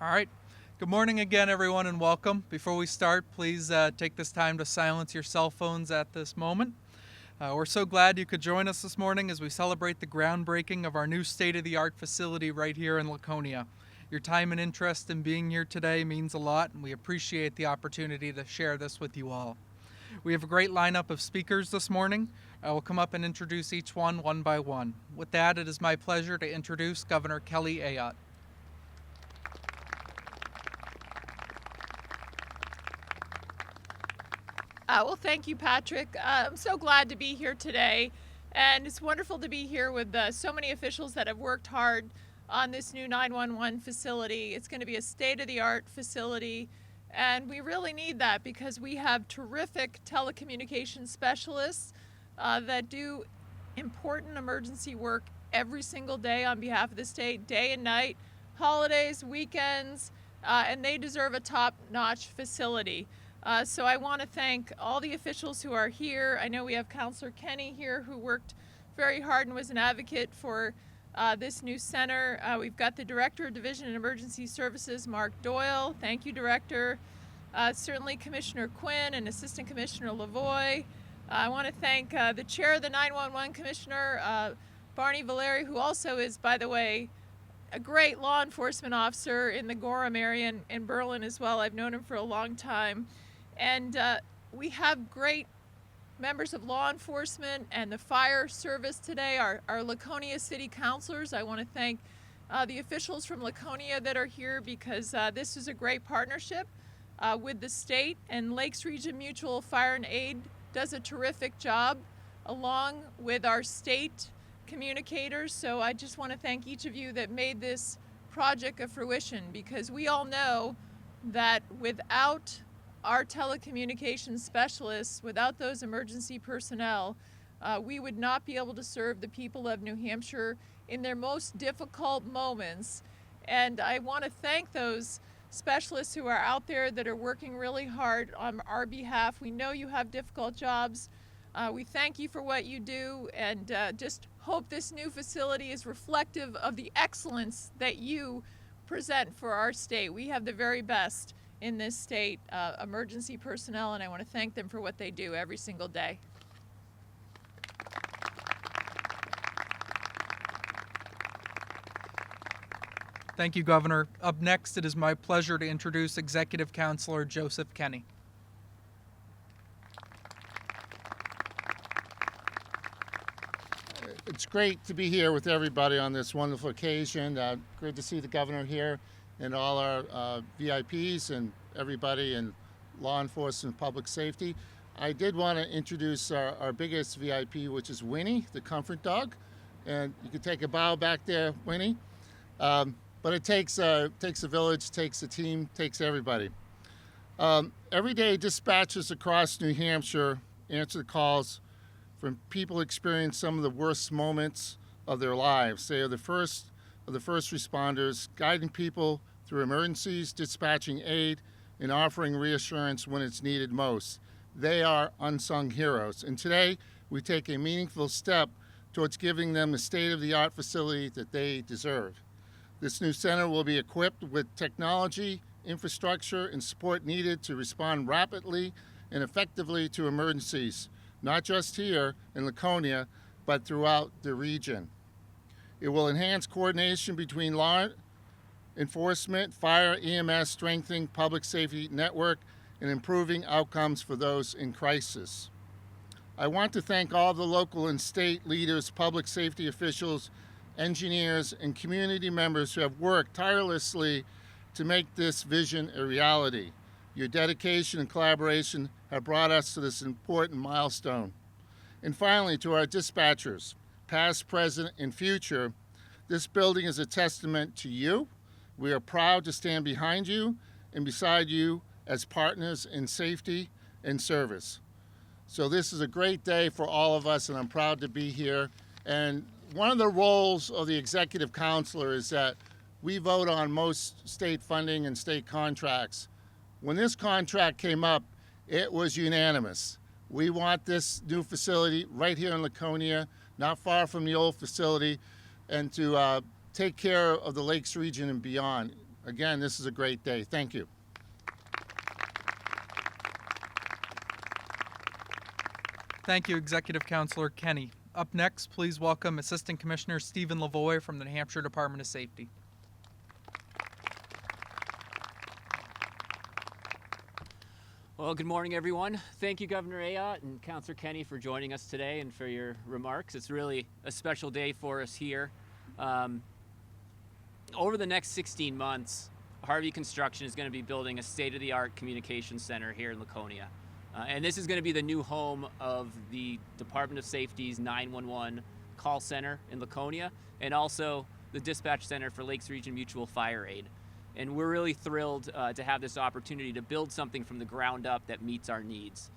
All right. Good morning again, everyone, and welcome. Before we start, please take this time to silence your cell phones at this moment. We're so glad you could join us this morning as we celebrate the groundbreaking of our new state-of-the-art facility right here in Laconia. Your time and interest in being here today means a lot, and we appreciate the opportunity to share this with you all. We have a great lineup of speakers this morning. I will come up and introduce each one by one. With that, it is my pleasure to introduce Governor Kelly Ayotte. Well, thank you, Patrick. I'm so glad to be here today, and it's wonderful to be here with so many officials that have worked hard on this new 911 facility. It's going to be a state-of-the-art facility, and we really need that because we have terrific telecommunications specialists that do important emergency work every single day on behalf of the state, day and night, holidays, weekends, and they deserve a top-notch facility. So I want to thank all the officials who are here. I know we have Councilor Kenny here who worked very hard and was an advocate for this new center. We've got the Director of Division and Emergency Services, Mark Doyle. Thank you, Director. Certainly Commissioner Quinn and Assistant Commissioner Lavoie. I want to thank the Chair of the 911 Commissioner, Barney Valeri, who also is, by the way, a great law enforcement officer in the Gorham area and Berlin as well. I've known him for a long time. And we have great members of law enforcement and the fire service today, our Laconia City Councilors. I want to thank the officials from Laconia that are here because this is a great partnership with the state, and Lakes Region Mutual Fire and Aid does a terrific job along with our state communicators. So I just want to thank each of you that made this project a fruition, because we all know that without our telecommunications specialists, without those emergency personnel, we would not be able to serve the people of New Hampshire in their most difficult moments. And I want to thank those specialists who are out there that are working really hard on our behalf. We know you have difficult jobs. We thank you for what you do, and just hope this new facility is reflective of the excellence that you present for our state. We have the very best in this state, emergency personnel, and I want to thank them for what they do every single day. Thank you, Governor. Up next, it is my pleasure to introduce Executive Counselor Joseph Kenny. It's great to be here with everybody on this wonderful occasion. Great to see the governor here and all our VIPs and everybody in law enforcement, public safety. I did want to introduce our biggest VIP, which is Winnie, the comfort dog. And you can take a bow back there, Winnie. But it takes a village, takes a team, takes everybody. Every day, dispatchers across New Hampshire answer the calls from people experience some of the worst moments of their lives. They are the first responders, guiding people through emergencies, dispatching aid, and offering reassurance when it's needed most. They are unsung heroes. And today, we take a meaningful step towards giving them the state-of-the-art facility that they deserve. This new center will be equipped with technology, infrastructure, and support needed to respond rapidly and effectively to emergencies, not just here in Laconia, but throughout the region. It will enhance coordination between law enforcement, fire, EMS, strengthening public safety network, and improving outcomes for those in crisis. I want to thank all the local and state leaders, public safety officials, engineers, and community members who have worked tirelessly to make this vision a reality. Your dedication and collaboration have brought us to this important milestone. And finally, to our dispatchers, past, present, and future, this building is a testament to you. We are proud to stand behind you and beside you as partners in safety and service. So this is a great day for all of us, and I'm proud to be here. And one of the roles of the executive counselor is that we vote on most state funding and state contracts. When this contract came up, it was unanimous. We want this new facility right here in Laconia, not far from the old facility, and to take care of the Lakes region and beyond. Again, this is a great day. Thank you. Thank you, Executive Councilor Kenny. Up next, please welcome Assistant Commissioner Stephen Lavoie from the New Hampshire Department of Safety. Well, good morning, everyone. Thank you, Governor Ayotte and Councilor Kenny, for joining us today and for your remarks. It's really a special day for us here. Over the next 16 months, Harvey Construction is going to be building a state-of-the-art communications center here in Laconia. And this is going to be the new home of the Department of Safety's 911 call center in Laconia, and also the dispatch center for Lakes Region Mutual Fire Aid. And we're really thrilled to have this opportunity to build something from the ground up that meets our needs.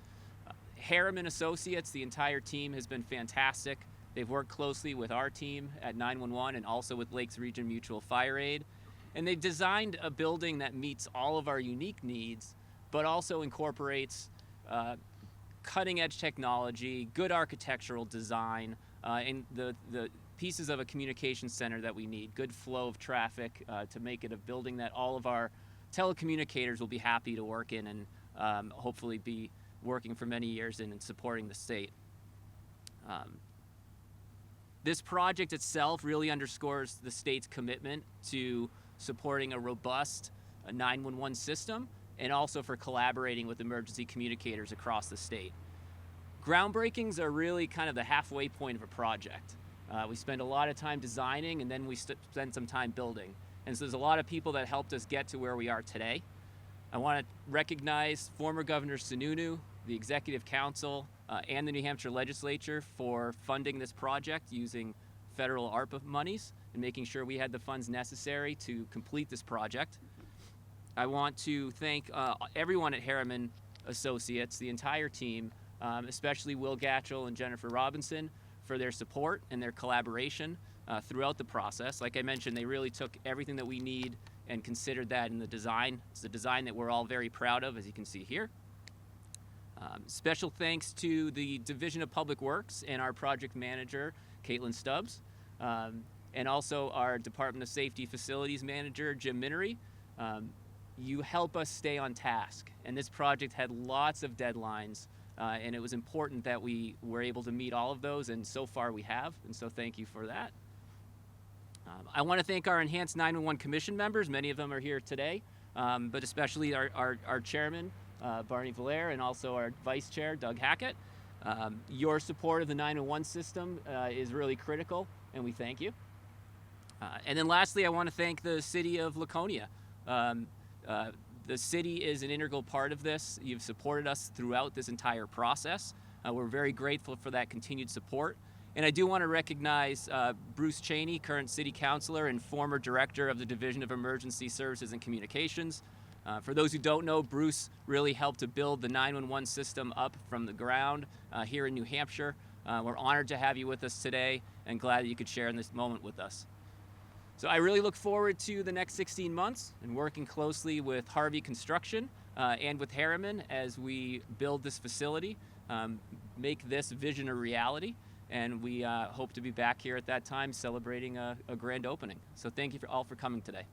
Harriman Associates, the entire team, has been fantastic. They've worked closely with our team at 911 and also with Lakes Region Mutual Fire Aid. And they've designed a building that meets all of our unique needs, but also incorporates cutting-edge technology, good architectural design, and the pieces of a communication center that we need, good flow of traffic to make it a building that all of our telecommunicators will be happy to work in and hopefully be working for many years in and supporting the state. This project itself really underscores the state's commitment to supporting a robust 911 system and also for collaborating with emergency communicators across the state. Groundbreakings are really kind of the halfway point of a project. We spend a lot of time designing and then we spend some time building. And so there's a lot of people that helped us get to where we are today. I want to recognize former Governor Sununu, the Executive Council, and the New Hampshire Legislature for funding this project using federal ARPA monies and making sure we had the funds necessary to complete this project. I want to thank everyone at Harriman Associates, the entire team, especially Will Gatchell and Jennifer Robinson, for their support and their collaboration throughout the process. Like I mentioned, they really took everything that we need and considered that in the design. It's a design that we're all very proud of, as you can see here. Special thanks to the Division of Public Works and our project manager, Caitlin Stubbs, and also our Department of Safety Facilities Manager, Jim Minery. You help us stay on task, and this project had lots of deadlines, and it was important that we were able to meet all of those, and so far we have, and so thank you for that. I want to thank our Enhanced 911 Commission members. Many of them are here today, but especially our chairman, Barney Valaire, and also our vice chair, Doug Hackett. Your support of the 911 system is really critical, and we thank you. And then lastly, I want to thank the city of Laconia. The city is an integral part of this. You've supported us throughout this entire process. We're very grateful for that continued support. And I do want to recognize Bruce Cheney, current city councilor and former director of the Division of Emergency Services and Communications. For those who don't know, Bruce really helped to build the 911 system up from the ground here in New Hampshire. We're honored to have you with us today and glad that you could share in this moment with us. So I really look forward to the next 16 months and working closely with Harvey Construction and with Harriman as we build this facility, make this vision a reality, and we hope to be back here at that time celebrating a grand opening. So thank you all for coming today.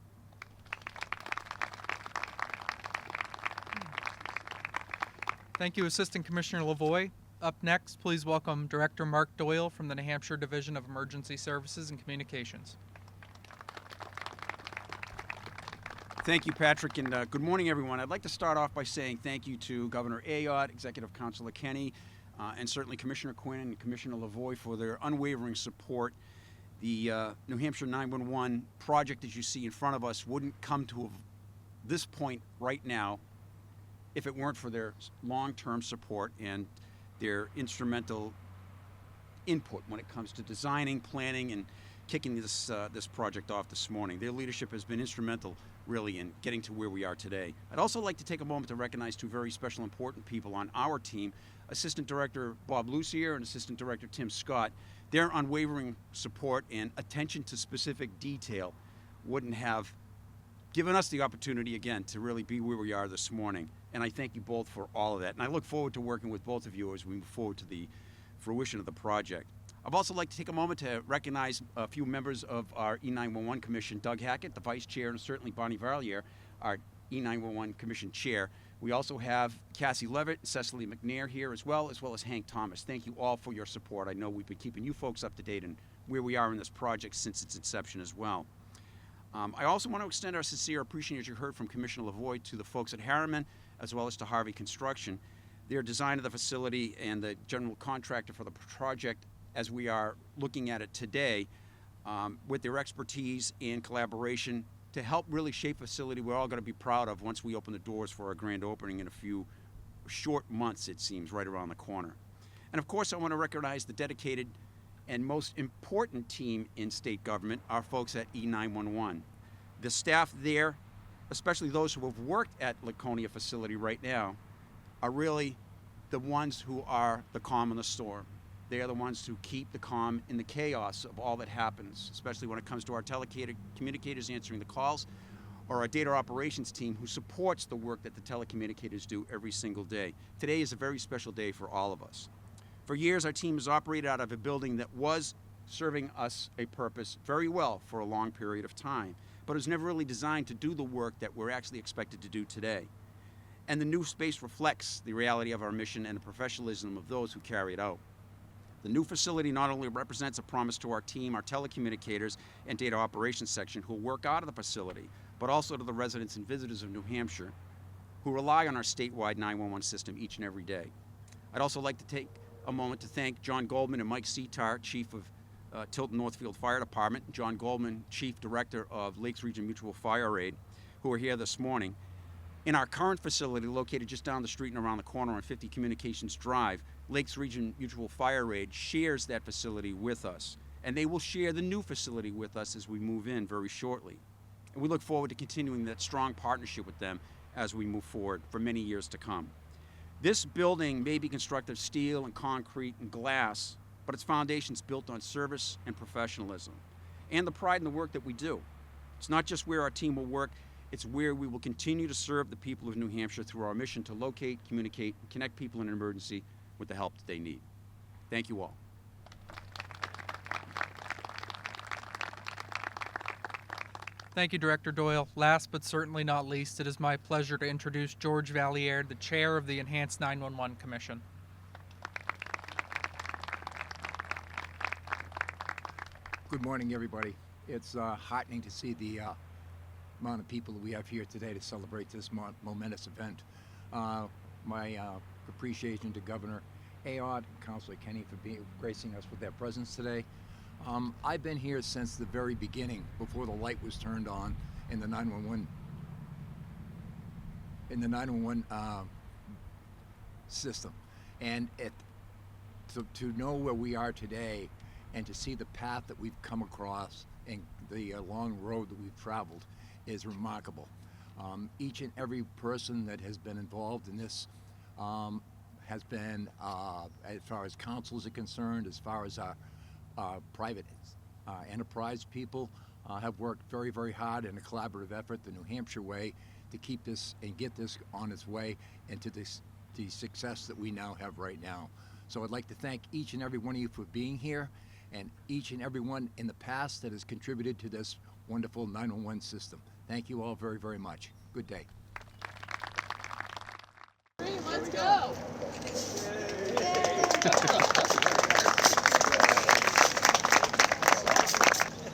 Thank you, Assistant Commissioner Lavoie. Up next, please welcome Director Mark Doyle from the New Hampshire Division of Emergency Services and Communications. Thank you, Patrick, and good morning, everyone. I'd like to start off by saying thank you to Governor Ayotte, Executive Councilor Kenny, and certainly Commissioner Quinn and Commissioner Lavoie for their unwavering support. The New Hampshire 911 project, as you see in front of us, wouldn't come to this point right now if it weren't for their long-term support and their instrumental input when it comes to designing, planning, and kicking this project off this morning. Their leadership has been instrumental, really, in getting to where we are today. I'd also like to take a moment to recognize two very special, important people on our team, Assistant Director Bob Lucier and Assistant Director Tim Scott. Their unwavering support and attention to specific detail wouldn't have given us the opportunity, again, to really be where we are this morning. And I thank you both for all of that. And I look forward to working with both of you as we move forward to the fruition of the project. I'd also like to take a moment to recognize a few members of our E911 Commission, Doug Hackett, the Vice Chair, and certainly Bonnie Valliere, our E911 Commission Chair. We also have Cassie Levitt and Cecily McNair here as well as Hank Thomas. Thank you all for your support. I know we've been keeping you folks up to date on where we are in this project since its inception as well. I also want to extend our sincere appreciation, as you heard from Commissioner Lavoie, to the folks at Harriman as well as to Harvey Construction. Their design of the facility and the general contractor for the project, as we are looking at it today, with their expertise and collaboration to help really shape a facility we're all going to be proud of once we open the doors for our grand opening in a few short months, it seems, right around the corner. And of course, I want to recognize the dedicated and most important team in state government, our folks at E911. The staff there, especially those who have worked at Laconia facility right now, are really the ones who are the calm in the storm. They are the ones who keep the calm in the chaos of all that happens, especially when it comes to our telecommunicators answering the calls, or our data operations team who supports the work that the telecommunicators do every single day. Today is a very special day for all of us. For years, our team has operated out of a building that was serving us a purpose very well for a long period of time, but it was never really designed to do the work that we're actually expected to do today. And the new space reflects the reality of our mission and the professionalism of those who carry it out. The new facility not only represents a promise to our team, our telecommunicators, and data operations section who work out of the facility, but also to the residents and visitors of New Hampshire who rely on our statewide 911 system each and every day. I'd also like to take a moment to thank John Goldman and Mike Setar, Chief of Tilton Northfield Fire Department, John Goldman, Chief Director of Lakes Region Mutual Fire Aid, who are here this morning. In our current facility, located just down the street and around the corner on 50 Communications Drive, Lakes Region Mutual Fire Aid shares that facility with us, and they will share the new facility with us as we move in very shortly. And we look forward to continuing that strong partnership with them as we move forward for many years to come. This building may be constructed of steel and concrete and glass, but its foundation is built on service and professionalism and the pride in the work that we do. It's not just where our team will work, it's where we will continue to serve the people of New Hampshire through our mission to locate, communicate, and connect people in an emergency with the help that they need. Thank you all. Thank you, Director Doyle. Last but certainly not least, it is my pleasure to introduce George Valliere, the Chair of the Enhanced 911 Commission. Good morning, everybody. It's heartening to see the amount of people that we have here today to celebrate this momentous event. My appreciation to Governor Ayotte and Councilor Kenny for gracing us with their presence today. I've been here since the very beginning, before the light was turned on in the 911 system, and to know where we are today, and to see the path that we've come across and the long road that we've traveled is remarkable. Each and every person that has been involved in this has been, as far as councils are concerned, as far as our private enterprise people, have worked very, very hard in a collaborative effort, the New Hampshire way, to keep this and get this on its way into the success that we now have right now. So I'd like to thank each and every one of you for being here, and each and every one in the past that has contributed to this wonderful 911 system. Thank you all very, very much. Good day. Let's go.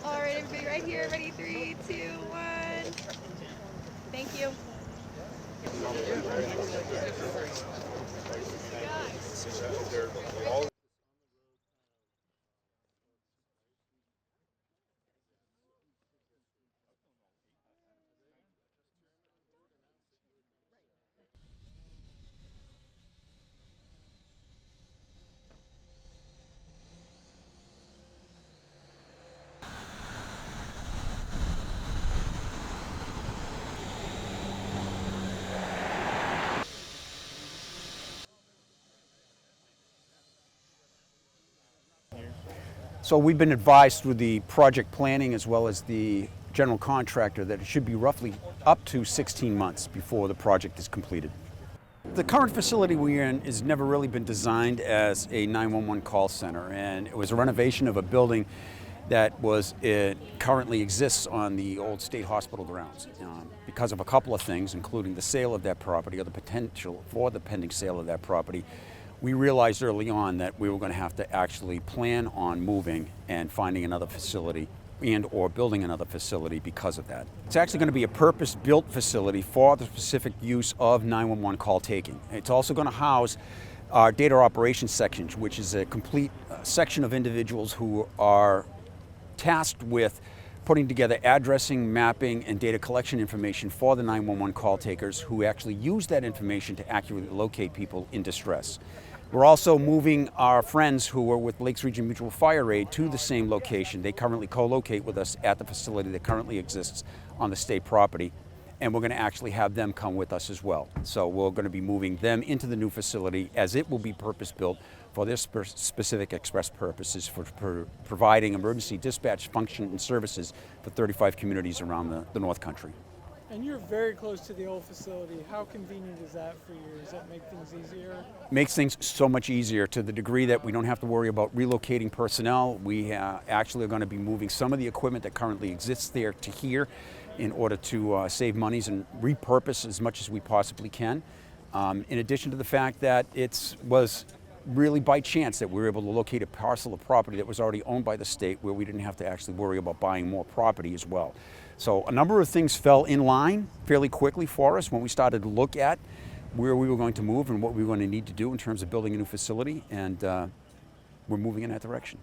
All right, everybody right here. Ready? 3, 2, 1. Thank you. So we've been advised through the project planning as well as the general contractor that it should be roughly up to 16 months before the project is completed. The current facility we're in has never really been designed as a 911 call center, and it was a renovation of a building that currently exists on the old state hospital grounds. Because of a couple of things, including the sale of that property or the potential for the pending sale of that property, we realized early on that we were going to have to actually plan on moving and finding another facility and or building another facility because of that. It's actually going to be a purpose-built facility for the specific use of 911 call taking. It's also going to house our data operations section, which is a complete section of individuals who are tasked with putting together addressing, mapping, and data collection information for the 911 call takers who actually use that information to accurately locate people in distress. We're also moving our friends who are with Lakes Region Mutual Fire Aid to the same location. They currently co-locate with us at the facility that currently exists on the state property, and we're going to actually have them come with us as well. So we're going to be moving them into the new facility as it will be purpose-built for their specific express purposes for providing emergency dispatch function and services for 35 communities around the North Country. And you're very close to the old facility. How convenient is that for you? Does that make things easier? Makes things so much easier to the degree that we don't have to worry about relocating personnel. We actually are going to be moving some of the equipment that currently exists there to here in order to save monies and repurpose as much as we possibly can. In addition to the fact that it was really by chance that we were able to locate a parcel of property that was already owned by the state where we didn't have to actually worry about buying more property as well. So a number of things fell in line fairly quickly for us when we started to look at where we were going to move and what we were going to need to do in terms of building a new facility, and we're moving in that direction.